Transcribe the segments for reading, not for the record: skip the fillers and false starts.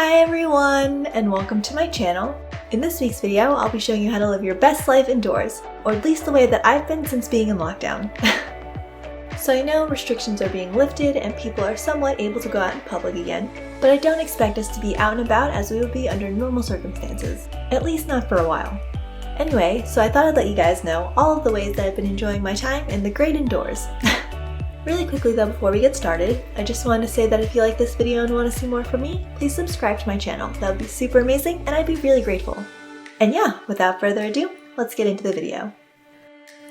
Hi everyone, and welcome to my channel. In this week's video, I'll be showing you how to live your best life indoors, or at least the way that I've been since being in lockdown. So I know restrictions are being lifted and people are somewhat able to go out in public again, but I don't expect us to be out and about as we would be under normal circumstances, at least not for a while. Anyway, so I thought I'd let you guys know all of the ways that I've been enjoying my time in the great indoors. Really quickly though, before we get started, I just wanted to say that if you like this video and want to see more from me, please subscribe to my channel. That would be super amazing and I'd be really grateful. And yeah, without further ado, let's get into the video.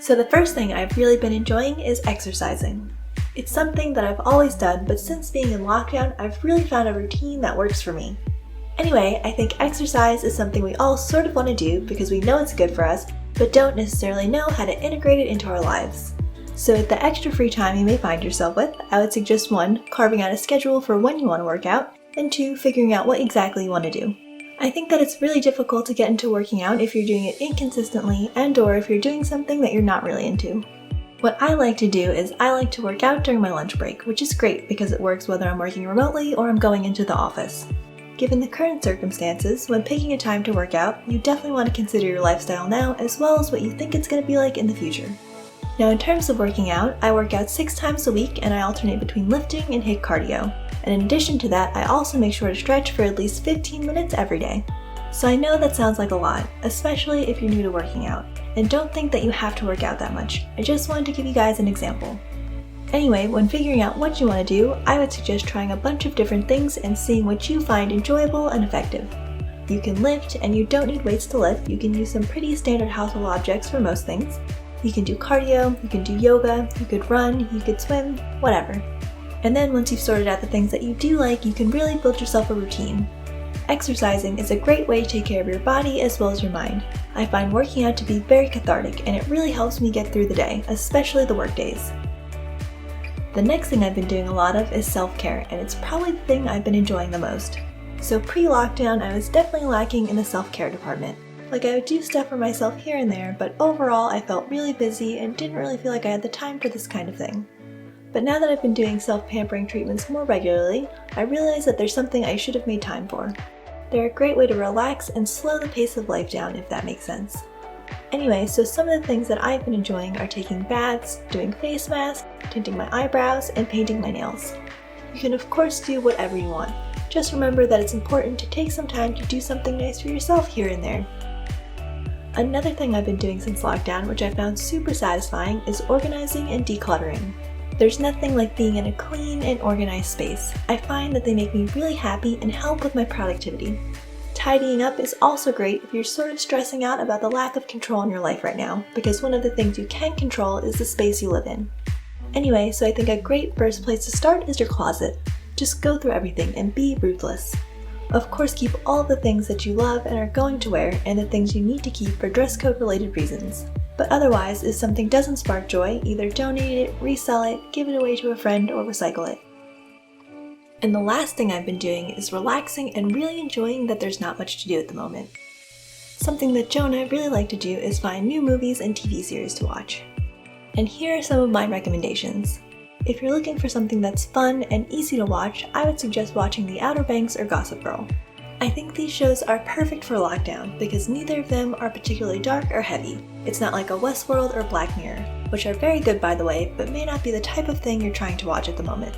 So the first thing I've really been enjoying is exercising. It's something that I've always done, but since being in lockdown, I've really found a routine that works for me. Anyway, I think exercise is something we all sort of want to do because we know it's good for us, but don't necessarily know how to integrate it into our lives. So with the extra free time you may find yourself with, I would suggest 1, carving out a schedule for when you want to work out, and 2, figuring out what exactly you want to do. I think that it's really difficult to get into working out if you're doing it inconsistently and/or if you're doing something that you're not really into. What I like to do is I like to work out during my lunch break, which is great because it works whether I'm working remotely or I'm going into the office. Given the current circumstances, when picking a time to work out, you definitely want to consider your lifestyle now as well as what you think it's going to be like in the future. Now in terms of working out, I work out 6 times a week and I alternate between lifting and HIIT cardio. And in addition to that, I also make sure to stretch for at least 15 minutes every day. So I know that sounds like a lot, especially if you're new to working out. And don't think that you have to work out that much. I just wanted to give you guys an example. Anyway, when figuring out what you want to do, I would suggest trying a bunch of different things and seeing what you find enjoyable and effective. You can lift and you don't need weights to lift. You can use some pretty standard household objects for most things. You can do cardio, you can do yoga, you could run, you could swim, whatever. And then once you've sorted out the things that you do like, you can really build yourself a routine. Exercising is a great way to take care of your body as well as your mind. I find working out to be very cathartic and it really helps me get through the day, especially the work days. The next thing I've been doing a lot of is self-care, and it's probably the thing I've been enjoying the most. So pre-lockdown, I was definitely lacking in the self-care department. Like I would do stuff for myself here and there, but overall I felt really busy and didn't really feel like I had the time for this kind of thing. But now that I've been doing self-pampering treatments more regularly, I realize that there's something I should have made time for. They're a great way to relax and slow the pace of life down, if that makes sense. Anyway, so some of the things that I've been enjoying are taking baths, doing face masks, tinting my eyebrows, and painting my nails. You can of course do whatever you want. Just remember that it's important to take some time to do something nice for yourself here and there. Another thing I've been doing since lockdown, which I found super satisfying, is organizing and decluttering. There's nothing like being in a clean and organized space. I find that they make me really happy and help with my productivity. Tidying up is also great if you're sort of stressing out about the lack of control in your life right now, because one of the things you can control is the space you live in. Anyway, so I think a great first place to start is your closet. Just go through everything and be ruthless. Of course, keep all the things that you love and are going to wear and the things you need to keep for dress code related reasons. But otherwise, if something doesn't spark joy, either donate it, resell it, give it away to a friend, or recycle it. And the last thing I've been doing is relaxing and really enjoying that there's not much to do at the moment. Something that Joe and I really like to do is find new movies and TV series to watch. And here are some of my recommendations. If you're looking for something that's fun and easy to watch, I would suggest watching The Outer Banks or Gossip Girl. I think these shows are perfect for lockdown because neither of them are particularly dark or heavy. It's not like a Westworld or Black Mirror, which are very good by the way, but may not be the type of thing you're trying to watch at the moment.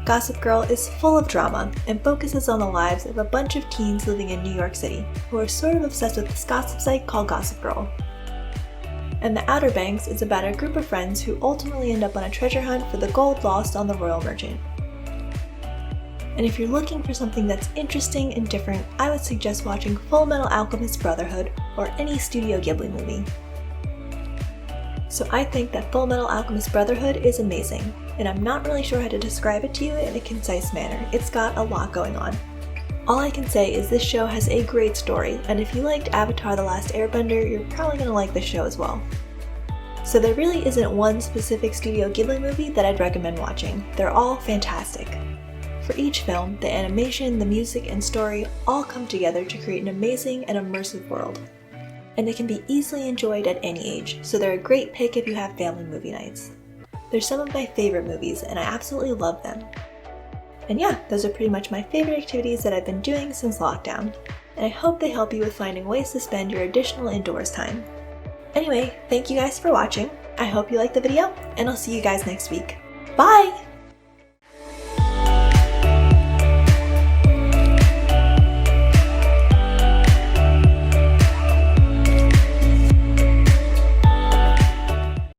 Gossip Girl is full of drama and focuses on the lives of a bunch of teens living in New York City who are sort of obsessed with this gossip site called Gossip Girl. And The Outer Banks is about a group of friends who ultimately end up on a treasure hunt for the gold lost on the Royal Merchant. And if you're looking for something that's interesting and different, I would suggest watching Full Metal Alchemist Brotherhood or any Studio Ghibli movie. So I think that Full Metal Alchemist Brotherhood is amazing, and I'm not really sure how to describe it to you in a concise manner. It's got a lot going on. All I can say is this show has a great story, and if you liked Avatar: The Last Airbender, you're probably going to like this show as well. So there really isn't one specific Studio Ghibli movie that I'd recommend watching. They're all fantastic. For each film, the animation, the music, and story all come together to create an amazing and immersive world. And they can be easily enjoyed at any age, so they're a great pick if you have family movie nights. They're some of my favorite movies, and I absolutely love them. And yeah, those are pretty much my favorite activities that I've been doing since lockdown. And I hope they help you with finding ways to spend your additional indoors time. Anyway, thank you guys for watching. I hope you liked the video, and I'll see you guys next week. Bye!